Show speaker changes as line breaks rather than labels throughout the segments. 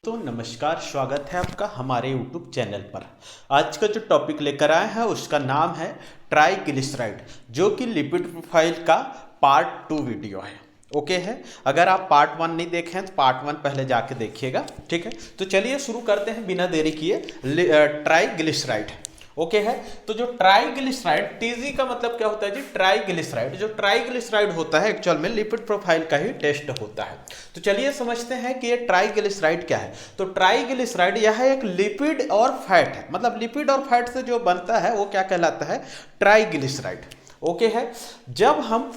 दोस्तों नमस्कार, स्वागत है आपका हमारे YouTube चैनल पर। आज का जो टॉपिक लेकर आए हैं उसका नाम है ट्राइग्लिसराइड, जो कि लिपिड प्रोफाइल का पार्ट 2 वीडियो है। ओके है, अगर आप पार्ट 1 नहीं देखें तो पार्ट 1 पहले जाके देखिएगा। ठीक है, तो चलिए शुरू करते हैं बिना देरी किए। ट्राइग्लिसराइड ओके है। तो जो ट्राइग्लिसराइड, टीजी का मतलब क्या होता है जी? ट्राइग्लिसराइड। जो ट्राइग्लिसराइड होता है एक्चुअल में लिपिड प्रोफाइल का ही टेस्ट होता है। तो चलिए समझते हैं कि ये ट्राइग्लिसराइड क्या है। तो ट्राइग्लिसराइड यह एक लिपिड और फैट है, मतलब लिपिड और फैट से जो बनता है वो क्या कहलाता है? ट्राइग्लिसराइड। ओके है। जब हम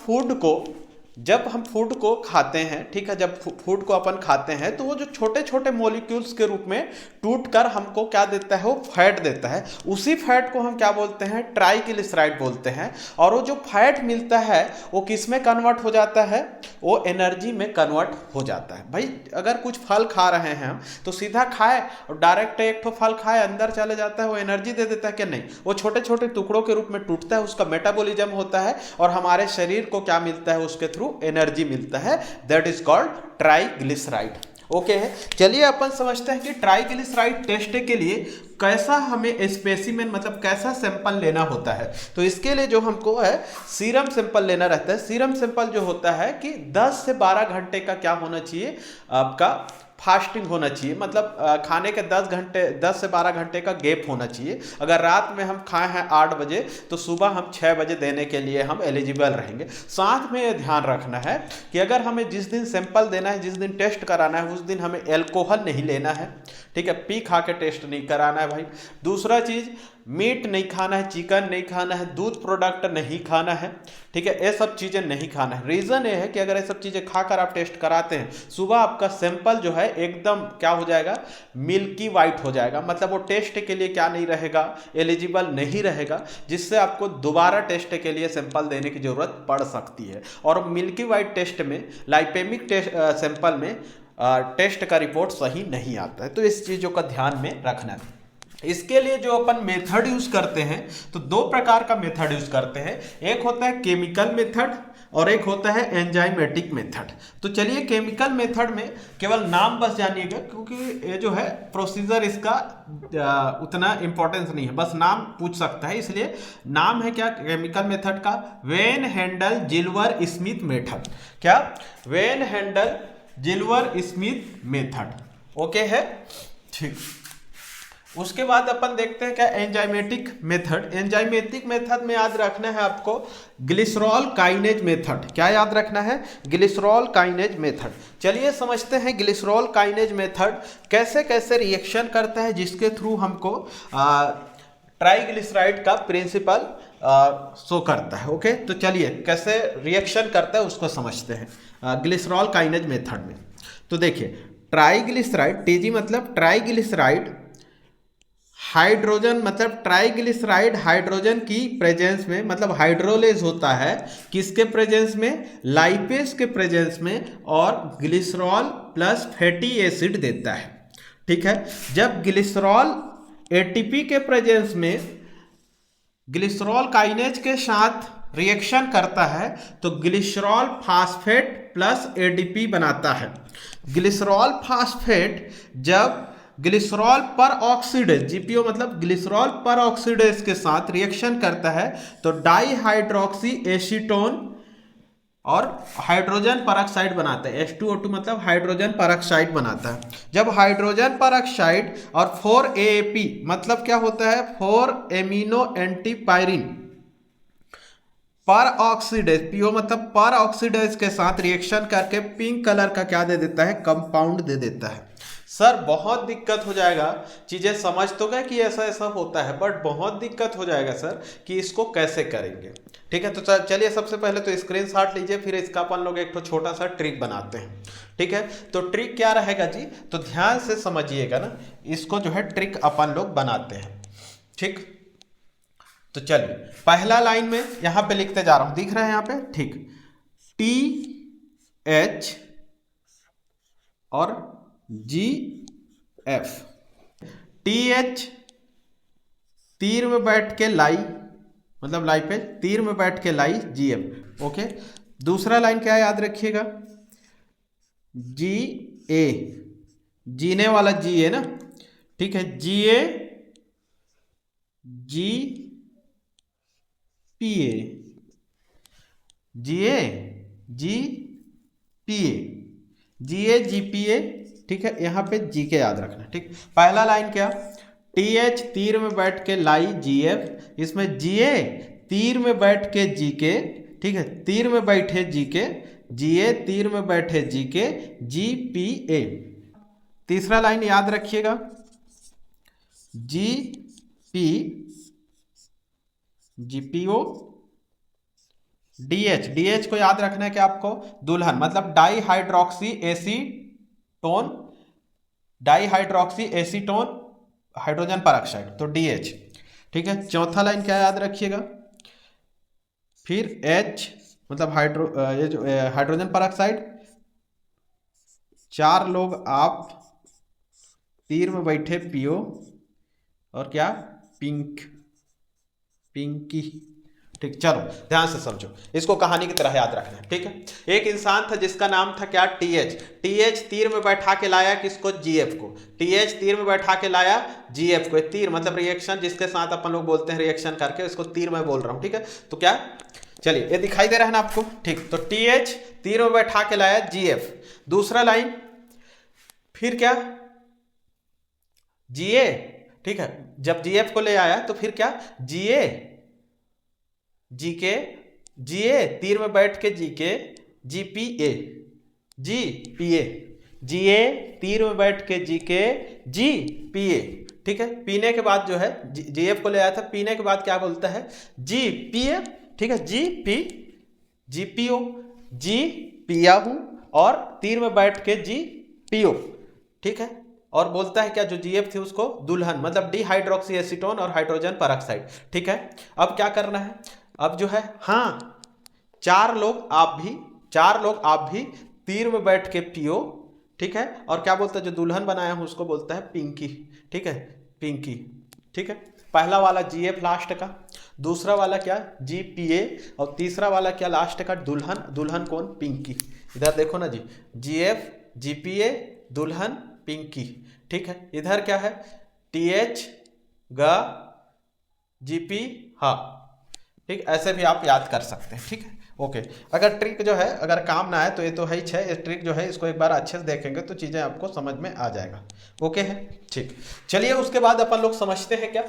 फूड को खाते हैं, ठीक है, जब फूड को अपन खाते हैं तो वो जो छोटे छोटे मॉलिक्यूल्स के रूप में टूटकर हमको क्या देता है? वो फैट देता है। उसी फैट को हम क्या बोलते हैं? ट्राइग्लिसराइड बोलते हैं। और वो जो फैट मिलता है वो किस में कन्वर्ट हो जाता है? वो एनर्जी में कन्वर्ट हो जाता है। भाई अगर कुछ फल खा रहे हैं हम तो सीधा खाए और डायरेक्ट एक ठो फल खाए अंदर चले जाता है, वो एनर्जी दे देता है क्या? नहीं, वो छोटे छोटे टुकड़ों के रूप में टूटता है, उसका मेटाबॉलिज्म होता है और हमारे शरीर को क्या मिलता है? उसके थ्रू एनर्जी मिलता है। That is called triglyceride. Okay है। चलिए अपन समझते हैं कि ट्राइग्लिसराइड टेस्ट के लिए कैसा हमें स्पेसिमेन, मतलब कैसा सैंपल लेना होता है। तो इसके लिए जो हमको है सीरम सैंपल लेना रहता है। सीरम सैंपल जो होता है कि 10 से 12 घंटे का क्या होना चाहिए? आपका फास्टिंग होना चाहिए, मतलब खाने के 10 से 12 घंटे का गैप होना चाहिए। अगर रात में हम खाए हैं 8 बजे तो सुबह हम 6 बजे देने के लिए हम एलिजिबल रहेंगे। साथ में ये ध्यान रखना है कि अगर हमें जिस दिन सैंपल देना है, जिस दिन टेस्ट कराना है, उस दिन हमें अल्कोहल नहीं लेना है। ठीक है, पी खा के टेस्ट नहीं कराना है भाई। दूसरा चीज़, मीट नहीं खाना है, चिकन नहीं खाना है, दूध प्रोडक्ट नहीं खाना है। ठीक है, ये सब चीज़ें नहीं खाना है। रीज़न ये है कि अगर ये सब चीज़ें खाकर आप टेस्ट कराते हैं, सुबह आपका सैंपल जो है एकदम क्या हो जाएगा? मिल्की वाइट हो जाएगा, मतलब वो टेस्ट के लिए क्या नहीं रहेगा? एलिजिबल नहीं रहेगा, जिससे आपको दोबारा टेस्ट के लिए सैंपल देने की जरूरत पड़ सकती है। और मिल्की वाइट टेस्ट में, लाइपेमिक टेस्ट सैंपल में टेस्ट का रिपोर्ट सही नहीं आता है। तो इस चीज़ों का ध्यान में रखना है। इसके लिए जो अपन मेथड यूज करते हैं, तो 2 प्रकार का मेथड यूज करते हैं। एक होता है केमिकल मेथड और एक होता है एंजाइमेटिक मेथड। तो चलिए केमिकल मेथड में केवल नाम बस जानिएगा, क्योंकि ये जो है प्रोसीजर इसका उतना इंपॉर्टेंस नहीं है, बस नाम पूछ सकता है, इसलिए नाम है क्या केमिकल मेथड का? Van Handel Zilversmit method. क्या? Van Handel Zilversmit method. Okay है, ठीक। उसके बाद अपन देखते हैं क्या एंजाइमेटिक मेथड। एंजाइमेटिक मेथड में याद रखना है आपको ग्लिसरॉल काइनेज मेथड। क्या याद रखना है? Glycerol kinase method. चलिए समझते हैं ग्लिसरॉल काइनेज मेथड कैसे कैसे रिएक्शन करता है, जिसके थ्रू हमको ट्राइग्लिसराइड का प्रिंसिपल शो करता है। ओके, तो चलिए कैसे रिएक्शन करता है उसको समझते हैं ग्लिसरॉल काइनेज मेथड में। तो देखिए ट्राइग्लिसराइड, टीजी मतलब ट्राइग्लिसराइड, हाइड्रोजन मतलब ट्राइग्लिसराइड हाइड्रोजन की प्रेजेंस में, मतलब हाइड्रोलेज होता है किसके प्रेजेंस में? लाइपेज के प्रेजेंस में, और ग्लिसरॉल प्लस फैटी एसिड देता है। ठीक है, जब ग्लिसरॉल एटीपी के प्रेजेंस में ग्लिसरॉल काइनेज के साथ रिएक्शन करता है तो ग्लिसरॉल फास्फेट प्लस एडीपी बनाता है। ग्लिसरॉल फास्फेट जब ग्लिसरॉल पर ऑक्सीडेज, जीपीओ मतलब ग्लिसरॉल पर ऑक्सीडेज के साथ रिएक्शन करता है तो डाईहाइड्रोक्सी एसीटोन और हाइड्रोजन परऑक्साइड बनाता है। H2O2 मतलब हाइड्रोजन परऑक्साइड बनाता है। जब हाइड्रोजन परऑक्साइड और 4AAP मतलब क्या होता है? 4 एमिनो एंटीपायरिन पर ऑक्सीडेज, पीओ मतलब पर ऑक्सीडेज के साथ रिएक्शन करके पिंक कलर का क्या दे देता है? कंपाउंड दे देता है। सर बहुत दिक्कत हो जाएगा, चीज़ें समझ तो गए कि ऐसा ऐसा होता है, बट बहुत दिक्कत हो जाएगा सर कि इसको कैसे करेंगे। ठीक है, तो चलिए सबसे पहले तो स्क्रीनशॉट लीजिए, फिर इसका अपन लोग एक तो छोटा सा ट्रिक बनाते हैं। ठीक है, तो ट्रिक क्या रहेगा जी? तो ध्यान से समझिएगा ना, इसको जो है ट्रिक अपन लोग बनाते हैं। ठीक, तो चलिए पहला लाइन में यहां पे लिखते जा रहा हूं, दिख रहा है यहाँ पे? ठीक, TH और GF। TH तीर में बैठ के लाई, मतलब लाई पे तीर में बैठ के लाई, GF। ओके, दूसरा लाइन क्या याद रखिएगा? GA जीने वाला जी है ना, ठीक है, GA GPA, GA GPA, ठीक है, यहां पे जी के याद रखना, ठीक। पहला लाइन क्या, TH तीर में बैठ के लाई GF, इसमें GA तीर में बैठ के GK, ठीक है, तीर में बैठे GK, GA तीर में बैठे GK, GPA। तीसरा लाइन याद रखिएगा, GPO, DH को याद रखना है कि आपको दुल्हन मतलब डाई हाइड्रोक्सी हाइड्रोजन परऑक्साइड, तो DH, ठीक है। चौथा लाइन क्या याद रखिएगा, फिर H मतलब हाइड्रोजन परऑक्साइड, 4 लोग आप तीर में बैठे PO, और क्या, पिंकी, ठीक। चलो ध्यान से समझो, इसको कहानी की तरह याद रखना है, ठीक है। एक इंसान था जिसका नाम था क्या, TH तीर में बैठा के लाया किसको, GF को, TH तीर में बैठा के लाया GF को। तीर मतलब रिएक्शन, जिसके साथ अपन लोग बोलते हैं रिएक्शन करके, इसको तीर में बोल रहा हूं, ठीक है। तो क्या, चलिए ये दिखाई दे रहा है ना आपको, ठीक। तो TH तीर में बैठा के लाया GF। दूसरा लाइन फिर क्या, GA, ठीक है, जब GF को ले आया तो फिर क्या, GA तीर में बैठ के GK, GPA, GA तीर में बैठ के GK, GPA, ठीक है। पीने के बाद जो है GF को ले आया था, पीने के बाद क्या बोलता है, GPA, ठीक है, GPO, G पिया हूं, और तीर में बैठ के GPO, ठीक है। और बोलता है क्या, जो GF थी उसको दुल्हन मतलब डिहाइड्रोक्सी एसीटोन और हाइड्रोजन परऑक्साइड, ठीक है। अब क्या करना है, अब जो है, हाँ, 4 लोग आप भी तीर में बैठ के PO, ठीक है। और क्या बोलता है, जो दुल्हन बनाया हूं उसको बोलता है पिंकी, ठीक है, पिंकी, ठीक है। पहला वाला GF लास्ट का, दूसरा वाला क्या, GPA, और तीसरा वाला क्या लास्ट का, दुल्हन कौन, पिंकी। इधर देखो ना जी, GF GPA दुल्हन पिंकी, ठीक है। इधर क्या है, TH GP, हाँ, ठीक। ऐसे भी आप याद कर सकते हैं, ठीक है, ओके। अगर ट्रिक जो है अगर काम ना आए तो ये तो है ही है, ये ट्रिक जो है इसको एक बार अच्छे से देखेंगे तो चीज़ें आपको समझ में आ जाएगा, ओके है, ठीक। चलिए उसके बाद अपन लोग समझते हैं क्या,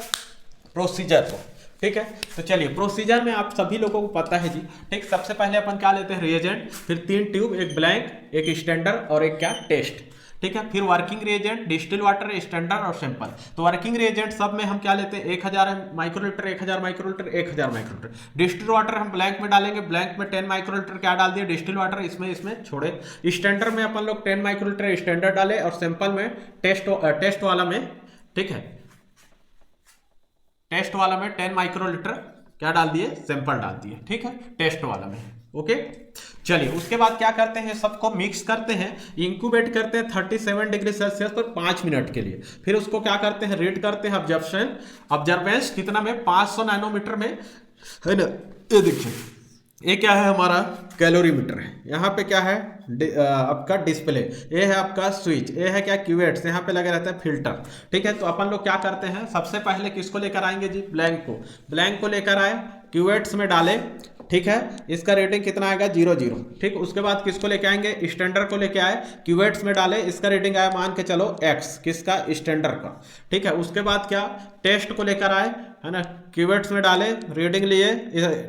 प्रोसीजर को, ठीक है। तो चलिए प्रोसीजर में आप सभी लोगों को पता है जी, ठीक। सबसे पहले अपन क्या लेते हैं, रिएजेंट, फिर 3 ट्यूब, एक ब्लैंक, एक स्टैंडर्ड और एक क्या, टेस्ट, ठीक है। फिर working reagent, distil water, standard और सैंपल। तो वर्किंग रिएजेंट सब में हम क्या लेते हैं, 1000 microlitre, 1000 microlitre, 1000 microlitre. Distil water हम ब्लैंक में डालेंगे, ब्लैंक में 10 माइक्रोलीटर क्या डाल दिए, डिस्टिल वाटर, इसमें छोड़े। स्टैंडर्ड में अपन लोग 10 माइक्रोलीटर स्टैंडर्ड डाले, और सैंपल में टेस्ट वाला में, ठीक है, टेस्ट वाला में 10 माइक्रोलीटर क्या डाल दिए, सैंपल डाल दिए, ठीक है, टेस्ट वाला में, ओके। चलिए उसके बाद क्या करते हैं, सबको मिक्स करते हैं, इंक्यूबेट करते हैं 37 डिग्री सेल्सियस पर 5 मिनट के लिए। फिर उसको क्या करते हैं, रीड करते हैं ऑब्जर्वेंस कितना में, 500 नैनोमीटर में, है ना। ये देखिए, ये क्या है, हमारा कैलोरीमीटर है। यहाँ पे क्या है, आपका डिस्प्ले, ये है आपका स्विच, ये है क्या, क्यूवेट्स, यहाँ पे लगे रहता है फिल्टर, ठीक है। तो अपन लोग क्या करते हैं, सबसे पहले किसको लेकर आएंगे जी, ब्लैंक को लेकर आए, क्यूवेट्स में डाले, ठीक है। इसका रेटिंग कितना आएगा, 0 0, ठीक। उसके बाद किसको लेके आएंगे, स्टैंडर्ड को लेके आए, क्यूवेट्स में डाले, इसका रेटिंग आया मान के चलो X, किसका, स्टैंडर्ड का, ठीक है। उसके बाद क्या, टेस्ट को लेकर आए, है ना, क्यूवेट्स में डाले, रीडिंग लिए,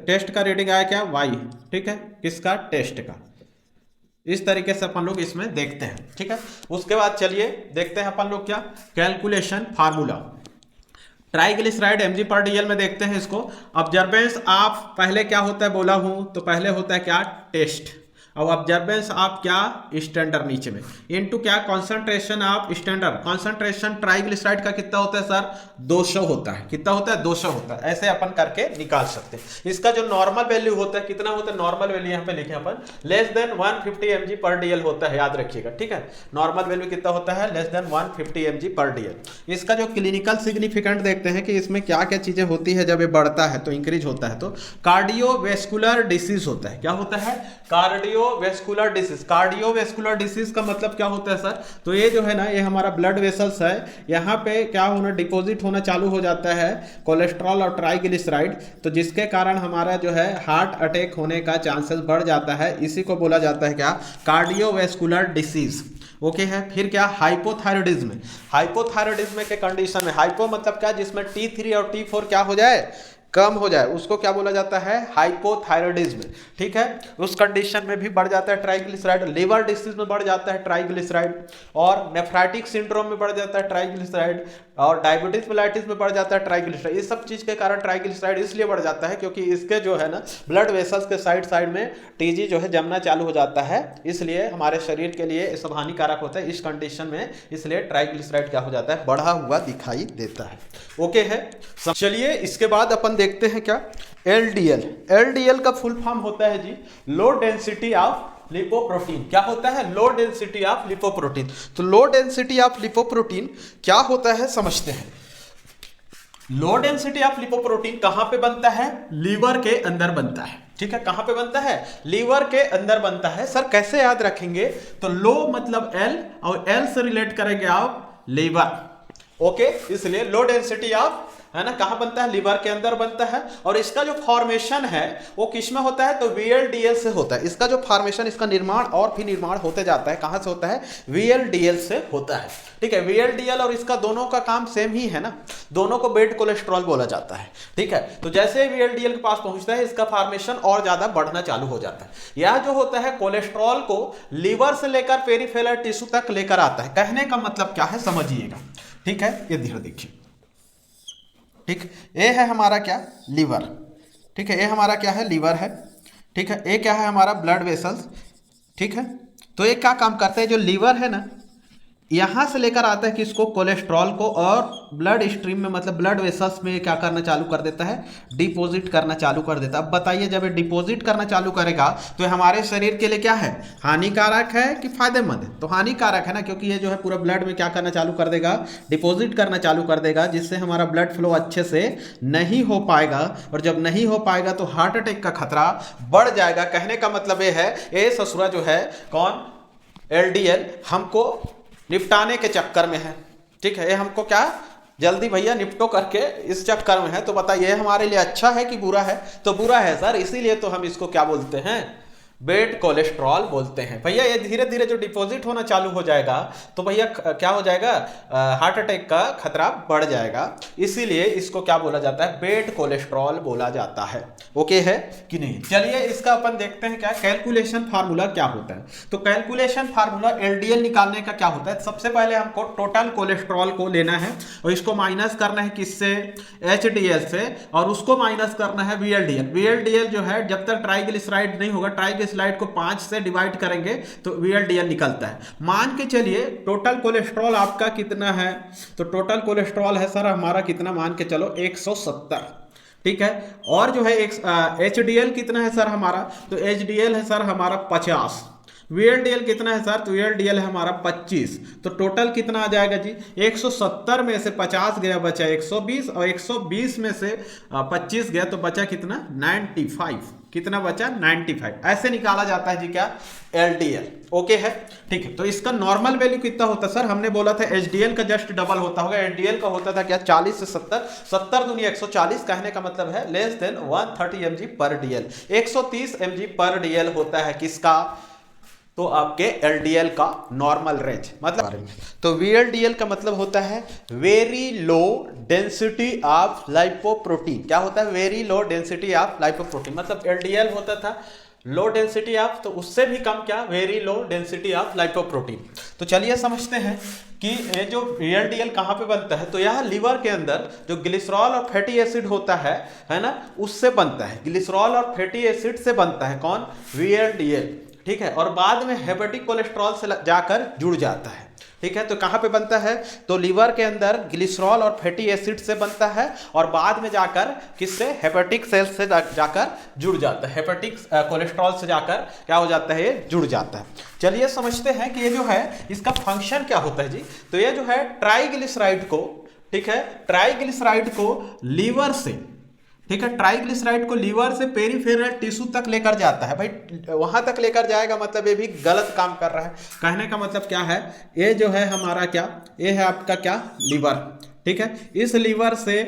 टेस्ट का रीडिंग आया क्या, Y, ठीक है, किसका, टेस्ट का। इस तरीके से अपन लोग इसमें देखते हैं, ठीक है। उसके बाद चलिए देखते हैं अपन लोग क्या, कैलकुलेशन फार्मूला, ट्राइग्लिसराइड mg/dl में देखते हैं इसको। ऑब्जर्वेंस आप पहले क्या होता है बोला हूं, तो पहले होता है क्या, टेस्ट, और ऑब्जर्वेंस आप क्या, स्टैंडर्ड नीचे में, इनटू क्या, कॉन्सेंट्रेशन आप स्टैंडर्ड, कॉन्सेंट्रेशन ट्राइग्लिसराइड का कितना होता है सर, 200 होता है, कितना होता है, 200 होता है। ऐसे अपन करके निकाल सकते हैं। इसका जो नॉर्मल वैल्यू होता है, कितना होता है, नॉर्मल वैल्यू यहाँ पे लिखे अपन, लेस देन 150 mg/dl होता है, याद रखिएगा, ठीक है। नॉर्मल वैल्यू कितना होता है, लेस देन 150 mg/dl। इसका जो क्लिनिकल सिग्निफिकेंट देखते हैं कि इसमें क्या क्या चीजें होती है, जब ये बढ़ता है तो इंक्रीज होता है, तो कार्डियोवेस्कुलर डिसीज होता है, क्या होता है, cardio cardiovascular disease. Cardiovascular disease का मतलब क्या होता है सर? तो ये जो है ना, ये हमारा ब्लड वेसल्स है, यहाँ पे क्या होना, डिपॉजिट होना चालू हो जाता है कोलेस्ट्रॉल और ट्राइग्लिसराइड, तो जिसके कारण हमारा जो है हार्ट अटैक होने का चांसेस बढ़ जाता है। इसी को बोला जाता है क्या? Cardiovascular disease. ओके है। फिर क्या? हाइपोथायरॉयडिज्म। हाइपोथायरॉयडिज्म के कंडीशन में, हाइपो मतलब क्या? जिसमें T3 और T4 क्या हो जाए, कम हो जाए, उसको क्या बोला जाता है? हाइपोथायरॉयडिज्म। ठीक है। उस कंडीशन में भी बढ़ जाता है ट्राइग्लिसराइड। लिवर डिसीज में बढ़ जाता है ट्राइग्लिसराइड, और नेफ्राइटिक सिंड्रोम में बढ़ जाता है ट्राइग्लिसराइड, और डायबिटीज मेलाइटिस में बढ़ जाता है ट्राइग्लिसराइड। इस सब चीज के कारण ट्राइग्लिसराइड इसलिए बढ़ जाता है क्योंकि इसके जो है ना ब्लड वेसल्स के साइड साइड में टीजी जो है जमना चालू हो जाता है, इसलिए हमारे शरीर के लिए सब हानिकारक होता है। इस कंडीशन में इसलिए ट्राइग्लिसराइड क्या हो जाता है? बढ़ा हुआ दिखाई देता है। ओके है। चलिए इसके बाद अपन देखते हैं क्या? एलडीएल। एलडीएल का फुल फॉर्म होता है जी लो डेंसिटी ऑफ लिपोप्रोटीन। क्या होता है? Low density of lipoprotein. तो लो डेंसिटी ऑफ लिपोप्रोटीन क्या होता है समझते हैं। लो डेंसिटी ऑफ लिपोप्रोटीन कहां पे बनता है? लीवर के अंदर बनता है। ठीक है। कहां पे बनता है? लीवर के अंदर बनता है। सर कैसे याद रखेंगे? तो लो मतलब एल, और एल से रिलेट करेंगे आप लीवर। ओके। इसलिए लो डेंसिटी ऑफ, है ना, कहां बनता है? लीवर के अंदर बनता है। और इसका जो फॉर्मेशन है वो किसमें होता है? तो VLDL से होता है। इसका जो फॉर्मेशन, इसका निर्माण और भी निर्माण होते जाता है। कहां से होता है? VLDL से होता है। ठीक है। VLDL और इसका दोनों का काम सेम ही है ना, दोनों को बेड कोलेस्ट्रॉल बोला जाता है। ठीक है। तो जैसे VLDL के पास पहुंचता है, इसका फॉर्मेशन और ज्यादा बढ़ना चालू हो जाता है। यह जो होता है कोलेस्ट्रॉल को लीवर से लेकर पेरिफेरल टिश्यू तक लेकर आता है। कहने का मतलब क्या है समझिएगा। ठीक है। ये धीरे देखिए। ठीक, ये है हमारा क्या? लीवर। ठीक है। ये हमारा क्या है? लीवर है। ठीक है। ये क्या है? हमारा ब्लड वेसल्स। ठीक है। तो ये क्या काम करते हैं? जो लीवर है ना, यहां से लेकर आता है किसको? कोलेस्ट्रॉल को, और ब्लड स्ट्रीम में मतलब ब्लड वेसल्स में क्या करना चालू कर देता है? डिपॉजिट करना चालू कर देता है। अब बताइए, जब ये डिपॉजिट करना चालू करेगा तो हमारे शरीर के लिए क्या है? हानिकारक है कि फायदेमंद है? तो हानिकारक है ना, क्योंकि ये जो है पूरा ब्लड में क्या करना चालू कर देगा? डिपॉजिट करना चालू कर देगा, जिससे हमारा ब्लड फ्लो अच्छे से नहीं हो पाएगा, और जब नहीं हो पाएगा तो हार्ट अटैक का खतरा बढ़ जाएगा। कहने का मतलब ये है, ये ससुरा जो है कौन? LDL हमको निपटाने के चक्कर में है। ठीक है। ये हमको क्या जल्दी भैया निपटो करके इस चक्कर में है। तो बताइए हमारे लिए अच्छा है कि बुरा है? तो बुरा है सर। इसीलिए तो हम इसको क्या बोलते हैं? बेड कोलेस्ट्रॉल बोलते हैं। भैया ये धीरे धीरे जो डिपॉजिट होना चालू हो जाएगा तो भैया क्या हो जाएगा? हार्ट अटैक का खतरा बढ़ जाएगा। इसीलिए इसको क्या बोला जाता है? बेड कोलेस्ट्रॉल बोला जाता है। ओके है कि नहीं? चलिए इसका अपन देखते हैं क्या कैलकुलेशन फार्मूला क्या होता है। तो कैलकुलेशन फार्मूला LDL निकालने का क्या होता है? सबसे पहले हमको टोटल कोलेस्ट्रॉल को लेना है और इसको माइनस करना है किससे? HDL से, और उसको माइनस करना है VLDL। VLDL जो है जब तक ट्राइग्लिसराइड नहीं होगा, ट्राइग्लिसराइड को 5 से डिवाइड करेंगे तो VLDL निकलता है। मान के चलिए टोटल कोलेस्ट्रॉल आपका कितना है? तो टोटल कोलेस्ट्रॉल है सर हमारा कितना? मान के चलो 170। ठीक है। और जो है HDL कितना है सर हमारा? तो HDL है सर हमारा 50। VLDL कितना है सर? तो VLDL है हमारा 25। तो टोटल कितना आ जाएगा जी? 170 में से 50 गया, बचा 120, और 120 में से 25 गया तो बचा कितना? 95। कितना बचा? 95। ऐसे निकाला जाता है जी क्या? LDL। ओके है। ठीक है। तो इसका नॉर्मल वैल्यू कितना होता है सर? हमने बोला था HDL का जस्ट डबल होता होगा। LDL का होता था क्या? 40 से 70। 70 दूनी 140। कहने का मतलब है लेस देन 130 mg पर DL। 130 mg पर DL होता है किसका? तो आपके LDL का नॉर्मल रेंज मतलब। तो VLDL का मतलब होता है very low density of lipoprotein. क्या होता है? Very low density of lipoprotein. मतलब LDL होता था लो डेंसिटी ऑफ, तो उससे भी कम क्या? Very low density of lipoprotein. तो चलिए समझते हैं कि ये जो VLDL कहाँ पे बनता है। तो यह लीवर के अंदर जो ग्लिसरॉल और फैटी एसिड होता है ना, उससे बनता है। ग्लिसरॉल और फैटी एसिड से बनता है कौन? VLDL। ठीक है। और बाद में हेपेटिक कोलेस्ट्रॉल से जाकर जुड़ जाता है। ठीक है। तो कहाँ पे बनता है? तो लीवर के अंदर ग्लिसरॉल और फैटी एसिड से बनता है, और बाद में जाकर किससे? हेपेटिक सेल से जाकर जुड़ जाता है। हेपेटिक कोलेस्ट्रॉल से जाकर क्या हो जाता है? ये जुड़ जाता है। चलिए समझते हैं कि ये जो है इसका फंक्शन क्या होता है जी। तो ये जो है ट्राइग्लिसराइड को, ठीक है, ट्राइग्लिसराइड को लीवर से ठीक है, ट्राइग्लिसराइड को लीवर से पेरिफेरल टिश्यू तक लेकर जाता है। भाई वहां तक लेकर जाएगा मतलब ये भी गलत काम कर रहा है। कहने का मतलब क्या है, ये जो है हमारा क्या, ये है आपका क्या, लीवर। ठीक है, इस लीवर से,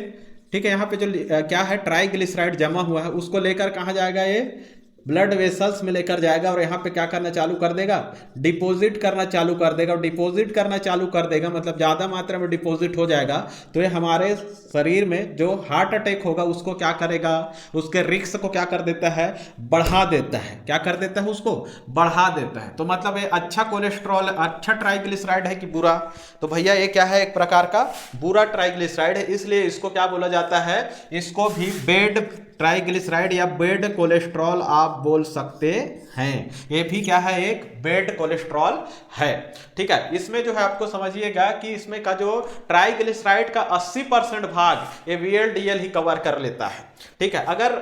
ठीक है, यहाँ पे जो क्या है ट्राइग्लिसराइड जमा हुआ है उसको लेकर कहाँ जाएगा, ये ब्लड वेसल्स में लेकर जाएगा और यहाँ पे क्या करना चालू कर देगा, डिपॉजिट करना चालू कर देगा। और डिपॉजिट करना चालू कर देगा मतलब ज़्यादा मात्रा में डिपॉजिट हो जाएगा तो ये हमारे शरीर में जो हार्ट अटैक होगा उसको क्या करेगा, उसके रिस्क को क्या कर देता है, बढ़ा देता है। क्या कर देता है, उसको बढ़ा देता है। तो मतलब ये अच्छा कोलेस्ट्रॉल, अच्छा ट्राइग्लिसराइड है कि बुरा, तो भैया ये क्या है, एक प्रकार का बुरा ट्राइग्लिसराइड है। इसलिए इसको क्या बोला जाता है, इसको भी बैड ट्राइग्लिसराइड या बैड कोलेस्ट्रॉल आप बोल सकते हैं। ये भी क्या है, एक बैड कोलेस्ट्रॉल है। ठीक है, इसमें जो है आपको समझिएगा कि इसमें का जो ट्राइग्लिसराइड का 80% भाग ये VLDL ही कवर कर लेता है। ठीक है, अगर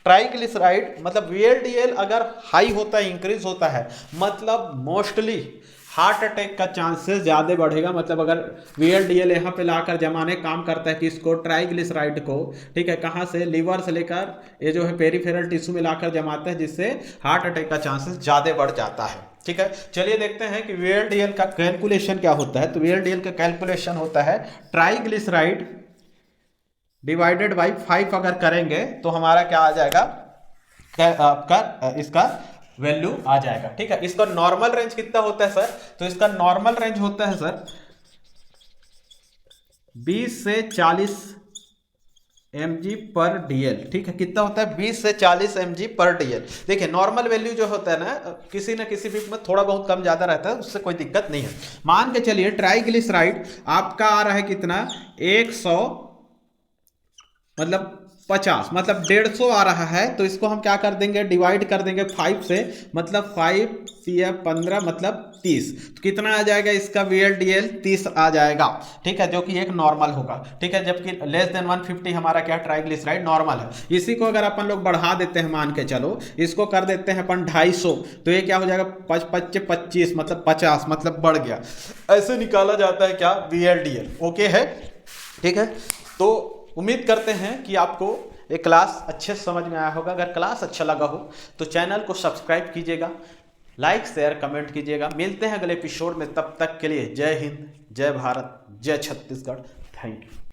ट्राइग्लिसराइड मतलब VLDL अगर हाई होता है, इंक्रीज होता है, मतलब मोस्टली हार्ट अटैक का चांसेस ज़्यादा बढ़ेगा। मतलब अगर VLDL यहाँ पे लाकर जमाने काम करता है कि इसको ट्राइग्लिसराइड को, ठीक है, कहाँ से, लीवर से लेकर ये जो है पेरिफेरल टिश्यू में लाकर जमाता है, जिससे हार्ट अटैक का चांसेस ज़्यादा बढ़ जाता है। ठीक है, चलिए देखते हैं कि VLDL का कैलकुलेशन क्या होता है। तो VLDL का कैलकुलेशन होता है ट्राइग्लिसराइड डिवाइडेड बाई 5 अगर करेंगे तो हमारा क्या आ जाएगा, आपका इसका वैल्यू आ जाएगा। ठीक है, इसका नॉर्मल रेंज कितना होता है सर, तो इसका नॉर्मल रेंज होता है सर 20 से 40 mg पर DL। ठीक है, कितना होता है, 20 से 40 mg पर DL। देखिए नॉर्मल वैल्यू जो होता है ना, किसी न किसी भी में थोड़ा बहुत कम ज्यादा रहता है, उससे कोई दिक्कत नहीं है। मान के चलिए ट्राइग्लिसराइड आपका आ रहा है कितना, 100 मतलब 50 मतलब 150 आ रहा है, तो इसको हम क्या कर देंगे, डिवाइड कर देंगे 5 से, मतलब 5 या 15 मतलब 30। तो कितना आ जाएगा इसका VLDL, 30 आ जाएगा। ठीक है, जो कि एक नॉर्मल होगा। ठीक है, जबकि लेस देन 150 हमारा क्या ट्राइग्लिसराइड नॉर्मल है। इसी को अगर अपन लोग बढ़ा देते हैं, मान के चलो इसको कर देते हैं अपन 250, तो ये क्या हो जाएगा 25 मतलब 50 मतलब बढ़ गया। ऐसे निकाला जाता है क्या, VLDL। ओके है, ठीक है। तो उम्मीद करते हैं कि आपको ये क्लास अच्छे से समझ में आया होगा। अगर क्लास अच्छा लगा हो तो चैनल को सब्सक्राइब कीजिएगा, लाइक शेयर कमेंट कीजिएगा। मिलते हैं अगले एपिसोड में, तब तक के लिए जय हिंद, जय भारत, जय छत्तीसगढ़। Thank you.